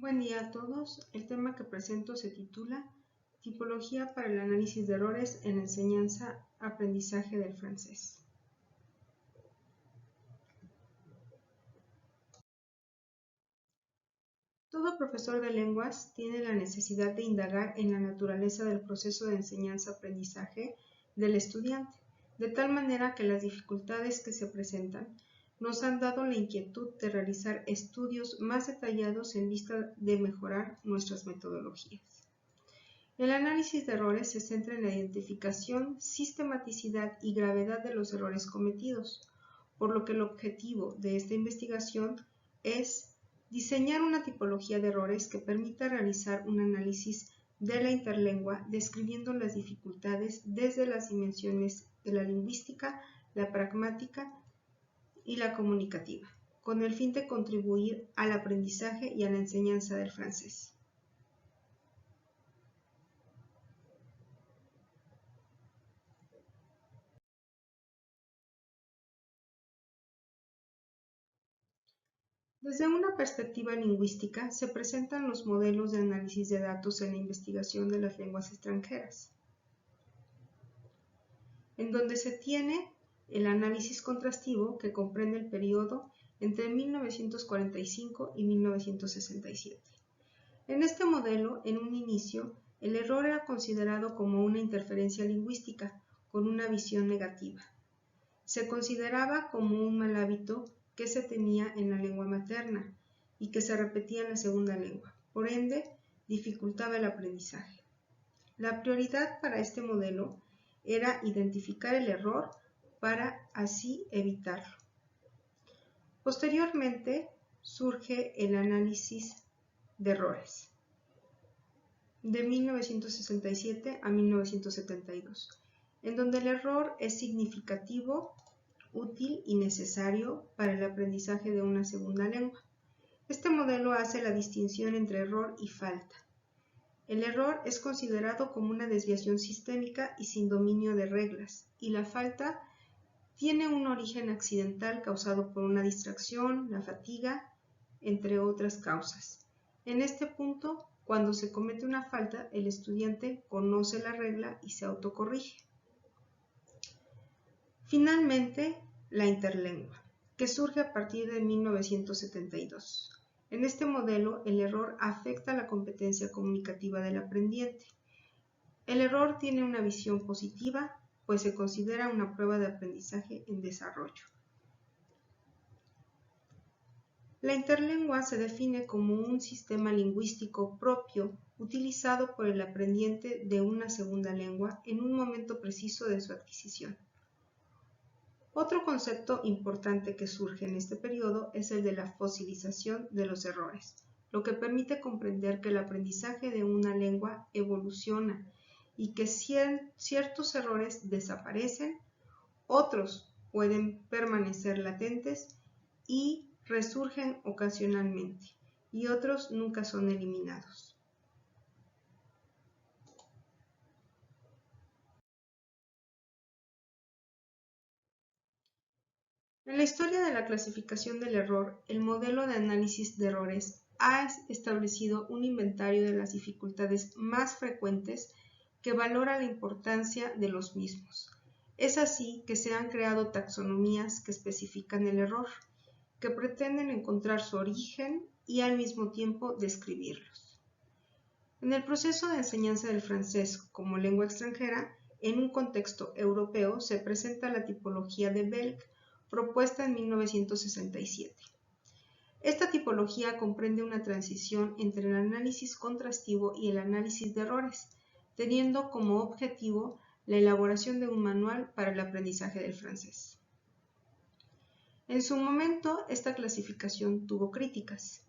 Buen día a todos. El tema que presento se titula Tipología para el análisis de errores en enseñanza-aprendizaje del francés. Todo profesor de lenguas tiene la necesidad de indagar en la naturaleza del proceso de enseñanza-aprendizaje del estudiante, de tal manera que las dificultades que se presentan nos han dado la inquietud de realizar estudios más detallados en vista de mejorar nuestras metodologías. El análisis de errores se centra en la identificación, sistematicidad y gravedad de los errores cometidos, por lo que el objetivo de esta investigación es diseñar una tipología de errores que permita realizar un análisis de la interlengua describiendo las dificultades desde las dimensiones de la lingüística, la pragmática y la comunicativa, con el fin de contribuir al aprendizaje y a la enseñanza del francés. Desde una perspectiva lingüística, se presentan los modelos de análisis de datos en la investigación de las lenguas extranjeras, en donde se tiene el análisis contrastivo que comprende el periodo entre 1945 y 1967. En este modelo, en un inicio, el error era considerado como una interferencia lingüística con una visión negativa. Se consideraba como un mal hábito que se tenía en la lengua materna y que se repetía en la segunda lengua. Por ende, dificultaba el aprendizaje. La prioridad para este modelo era identificar el error para así evitarlo. Posteriormente, surge el análisis de errores de 1967 a 1972, en donde el error es significativo, útil y necesario para el aprendizaje de una segunda lengua. Este modelo hace la distinción entre error y falta. El error es considerado como una desviación sistémica y sin dominio de reglas, y la falta tiene un origen accidental causado por una distracción, la fatiga, entre otras causas. En este punto, cuando se comete una falta, el estudiante conoce la regla y se autocorrige. Finalmente, la interlengua, que surge a partir de 1972. En este modelo, el error afecta la competencia comunicativa del aprendiente. El error tiene una visión positiva, pues se considera una prueba de aprendizaje en desarrollo. La interlengua se define como un sistema lingüístico propio utilizado por el aprendiente de una segunda lengua en un momento preciso de su adquisición. Otro concepto importante que surge en este periodo es el de la fosilización de los errores, lo que permite comprender que el aprendizaje de una lengua evoluciona y que ciertos errores desaparecen, otros pueden permanecer latentes y resurgen ocasionalmente, y otros nunca son eliminados. En la historia de la clasificación del error, el modelo de análisis de errores ha establecido un inventario de las dificultades más frecuentes que valora la importancia de los mismos. Es así que se han creado taxonomías que especifican el error, que pretenden encontrar su origen y al mismo tiempo describirlos. En el proceso de enseñanza del francés como lengua extranjera, en un contexto europeo, se presenta la tipología de Belk, propuesta en 1967. Esta tipología comprende una transición entre el análisis contrastivo y el análisis de errores, teniendo como objetivo la elaboración de un manual para el aprendizaje del francés. En su momento, esta clasificación tuvo críticas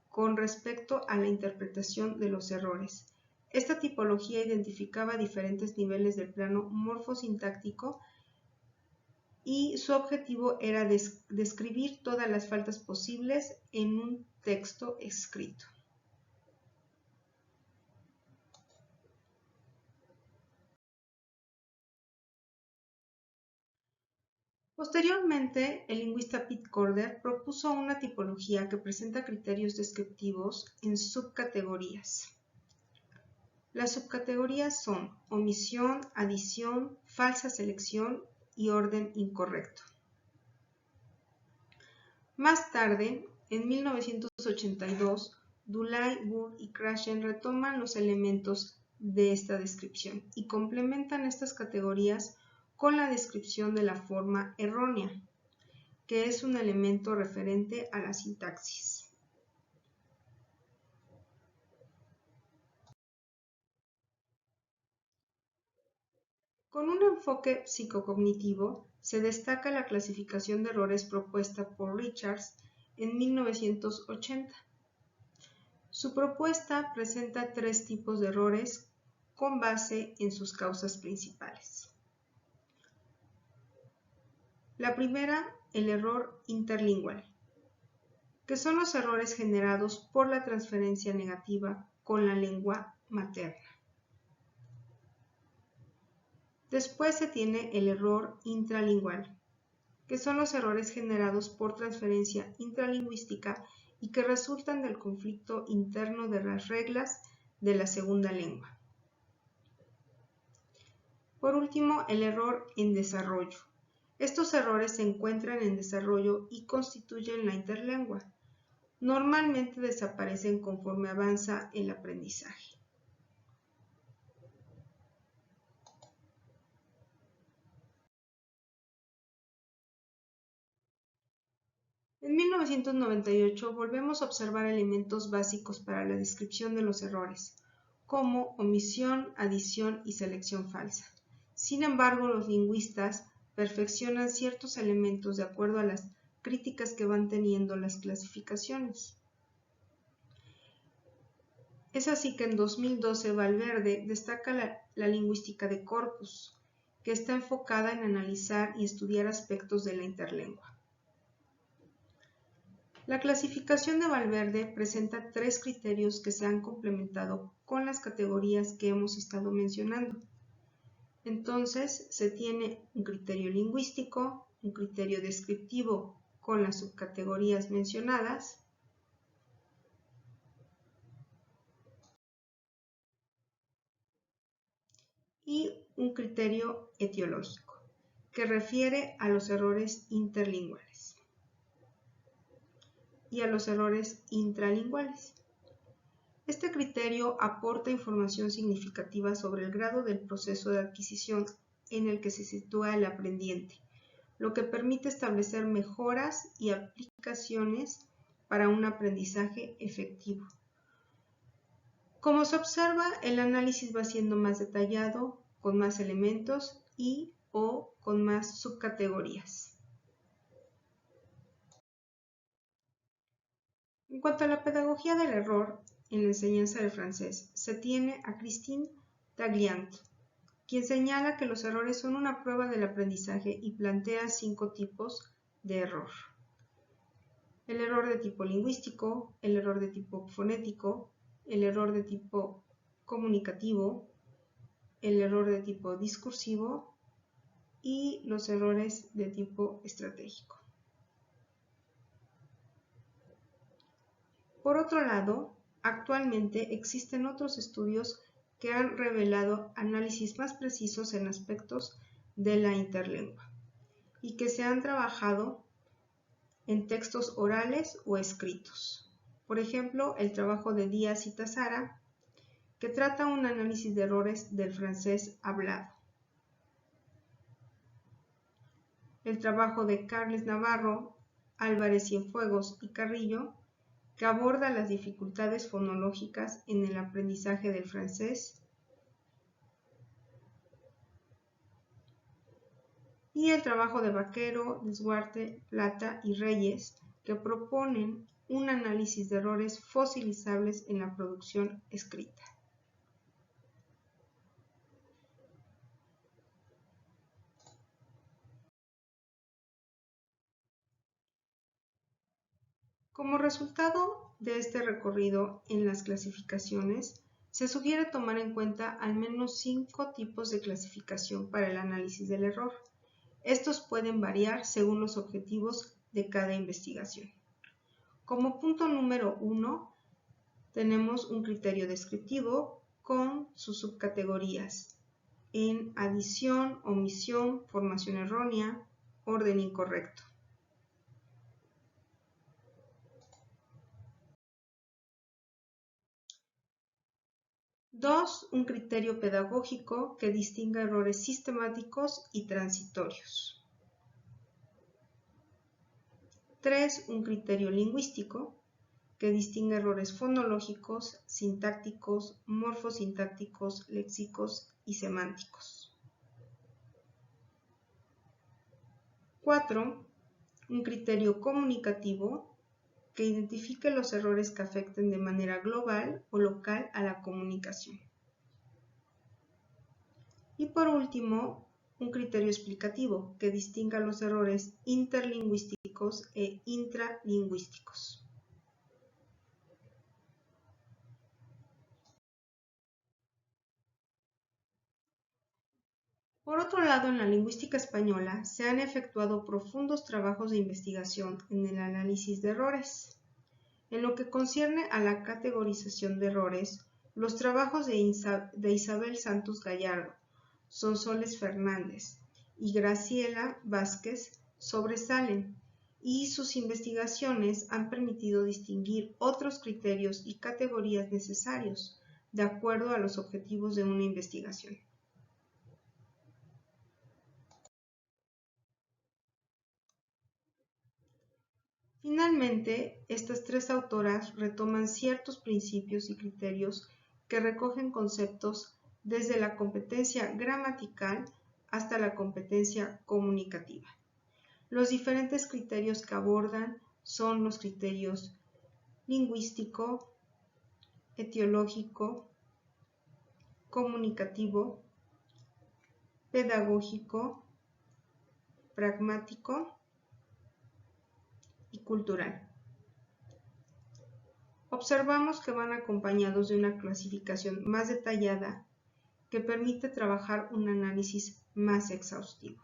con respecto a la interpretación de los errores. Esta tipología identificaba diferentes niveles del plano morfosintáctico y su objetivo era describir todas las faltas posibles en un texto escrito. Posteriormente, el lingüista Pete Corder propuso una tipología que presenta criterios descriptivos en subcategorías. Las subcategorías son omisión, adición, falsa selección y orden incorrecto. Más tarde, en 1982, Dulay, Burr y Krashen retoman los elementos de esta descripción y complementan estas categorías con la descripción de la forma errónea, que es un elemento referente a la sintaxis. Con un enfoque psicocognitivo, se destaca la clasificación de errores propuesta por Richards en 1980. Su propuesta presenta 3 tipos de errores con base en sus causas principales. La primera, el error interlingual, que son los errores generados por la transferencia negativa con la lengua materna. Después se tiene el error intralingual, que son los errores generados por transferencia intralingüística y que resultan del conflicto interno de las reglas de la segunda lengua. Por último, el error en desarrollo. Estos errores se encuentran en desarrollo y constituyen la interlengua. Normalmente desaparecen conforme avanza el aprendizaje. En 1998 volvemos a observar elementos básicos para la descripción de los errores, como omisión, adición y selección falsa. Sin embargo, los lingüistas perfeccionan ciertos elementos de acuerdo a las críticas que van teniendo las clasificaciones. Es así que en 2012 Valverde destaca la lingüística de corpus, que está enfocada en analizar y estudiar aspectos de la interlengua. La clasificación de Valverde presenta 3 criterios que se han complementado con las categorías que hemos estado mencionando. Entonces, se tiene un criterio lingüístico, un criterio descriptivo con las subcategorías mencionadas, y un criterio etiológico, que refiere a los errores interlinguales y a los errores intralinguales. Este criterio aporta información significativa sobre el grado del proceso de adquisición en el que se sitúa el aprendiente, lo que permite establecer mejoras y aplicaciones para un aprendizaje efectivo. Como se observa, el análisis va siendo más detallado, con más elementos y/o con más subcategorías. En cuanto a la pedagogía del error en la enseñanza del francés, se tiene a Christine Tagliant, quien señala que los errores son una prueba del aprendizaje y plantea 5 tipos de error. El error de tipo lingüístico, el error de tipo fonético, el error de tipo comunicativo, el error de tipo discursivo y los errores de tipo estratégico. Por otro lado, actualmente existen otros estudios que han revelado análisis más precisos en aspectos de la interlengua y que se han trabajado en textos orales o escritos. Por ejemplo, el trabajo de Díaz y Tazara, que trata un análisis de errores del francés hablado. El trabajo de Carles Navarro, Álvarez Cienfuegos y Carrillo, que aborda las dificultades fonológicas en el aprendizaje del francés, y el trabajo de Vaquero, Desguarte, Plata y Reyes, que proponen un análisis de errores fosilizables en la producción escrita. Como resultado de este recorrido en las clasificaciones, se sugiere tomar en cuenta al menos 5 tipos de clasificación para el análisis del error, Estos pueden variar según los objetivos de cada investigación. Como punto número 1, tenemos un criterio descriptivo con sus subcategorías en adición, omisión, formación errónea, orden incorrecto. 2. Un criterio pedagógico que distinga errores sistemáticos y transitorios. 3. Un criterio lingüístico que distinga errores fonológicos, sintácticos, morfosintácticos, léxicos y semánticos. 4. Un criterio comunicativo que identifique los errores que afecten de manera global o local a la comunicación. Y por último, un criterio explicativo que distinga los errores interlingüísticos e intralingüísticos. Por otro lado, en la lingüística española se han efectuado profundos trabajos de investigación en el análisis de errores. En lo que concierne a la categorización de errores, los trabajos de Isabel Santos Gallardo, Sonsoles Fernández y Graciela Vázquez sobresalen, y sus investigaciones han permitido distinguir otros criterios y categorías necesarios de acuerdo a los objetivos de una investigación. Finalmente, estas tres autoras retoman ciertos principios y criterios que recogen conceptos desde la competencia gramatical hasta la competencia comunicativa. Los diferentes criterios que abordan son los criterios lingüístico, etiológico, comunicativo, pedagógico, pragmático y cultural. Observamos que van acompañados de una clasificación más detallada que permite trabajar un análisis más exhaustivo.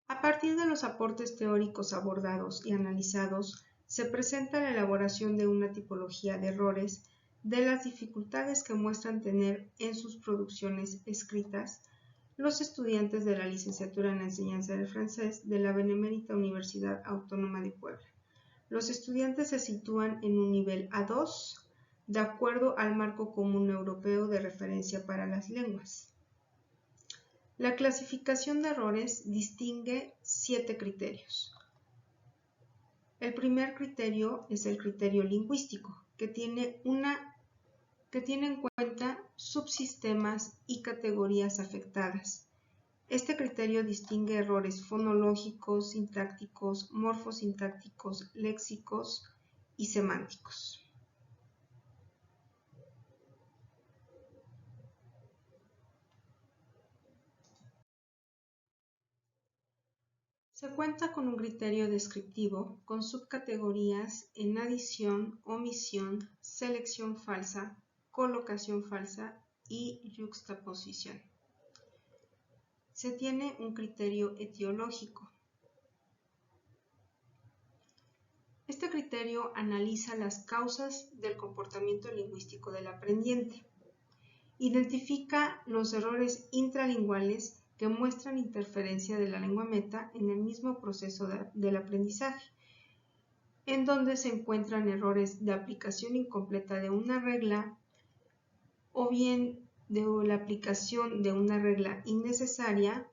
A partir de los aportes teóricos abordados y analizados, se presenta la elaboración de una tipología de errores de las dificultades que muestran tener en sus producciones escritas los estudiantes de la licenciatura en la enseñanza del francés de la Benemérita Universidad Autónoma de Puebla. Los estudiantes se sitúan en un nivel A2, de acuerdo al marco común europeo de referencia para las lenguas. La clasificación de errores distingue 7 criterios. El primer criterio es el criterio lingüístico, que tiene en cuenta subsistemas y categorías afectadas. Este criterio distingue errores fonológicos, sintácticos, morfosintácticos, léxicos y semánticos. Se cuenta con un criterio descriptivo con subcategorías en adición, omisión, selección falsa, colocación falsa y yuxtaposición. Se tiene un criterio etiológico. Este criterio analiza las causas del comportamiento lingüístico del aprendiente. Identifica los errores intralinguales que muestran interferencia de la lengua meta en el mismo proceso del aprendizaje, en donde se encuentran errores de aplicación incompleta de una regla o bien de la aplicación de una regla innecesaria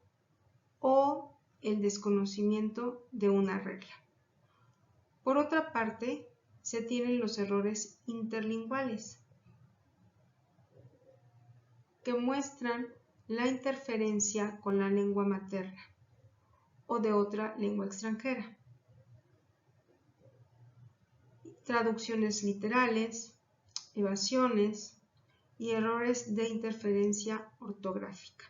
o el desconocimiento de una regla. Por otra parte, se tienen los errores interlinguales, que muestran la interferencia con la lengua materna o de otra lengua extranjera. Traducciones literales, evasiones y errores de interferencia ortográfica.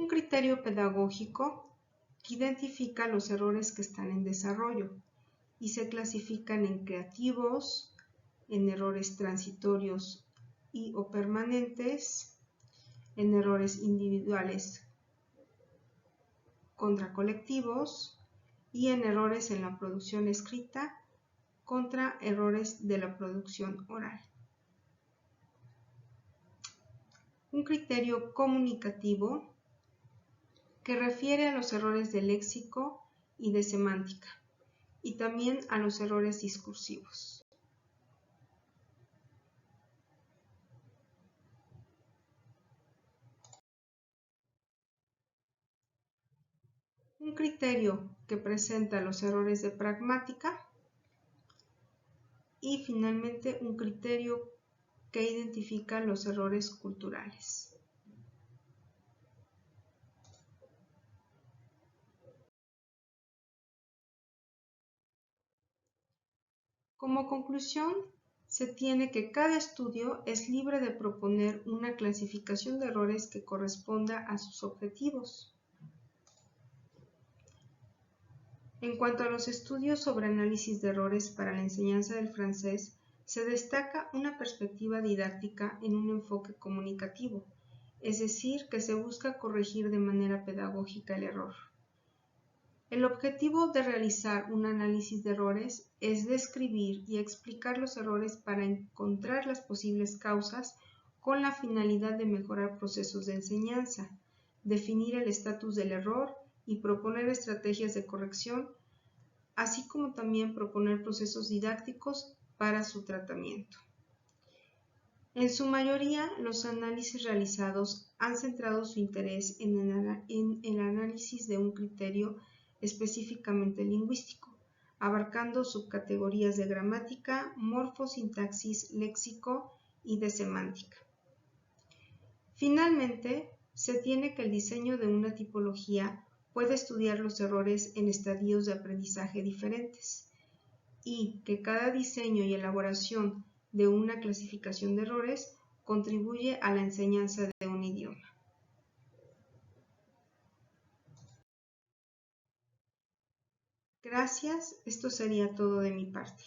Un criterio pedagógico que identifica los errores que están en desarrollo y se clasifican en creativos, en errores transitorios y o permanentes, en errores individuales contra colectivos y en errores en la producción escrita contra errores de la producción oral. Un criterio comunicativo que refiere a los errores de léxico y de semántica y también a los errores discursivos. Un criterio que presenta los errores de pragmática y finalmente un criterio que identifica los errores culturales. Como conclusión, se tiene que cada estudio es libre de proponer una clasificación de errores que corresponda a sus objetivos. En cuanto a los estudios sobre análisis de errores para la enseñanza del francés, se destaca una perspectiva didáctica en un enfoque comunicativo, es decir, que se busca corregir de manera pedagógica el error. El objetivo de realizar un análisis de errores es describir y explicar los errores para encontrar las posibles causas con la finalidad de mejorar procesos de enseñanza, definir el estatus del error y proponer estrategias de corrección, así como también proponer procesos didácticos para su tratamiento. En su mayoría, los análisis realizados han centrado su interés en el análisis de un criterio específicamente lingüístico, abarcando subcategorías de gramática, morfosintaxis, léxico y de semántica. Finalmente, se tiene que el diseño de una tipología puede estudiar los errores en estadios de aprendizaje diferentes y que cada diseño y elaboración de una clasificación de errores contribuye a la enseñanza de un idioma. Gracias, esto sería todo de mi parte.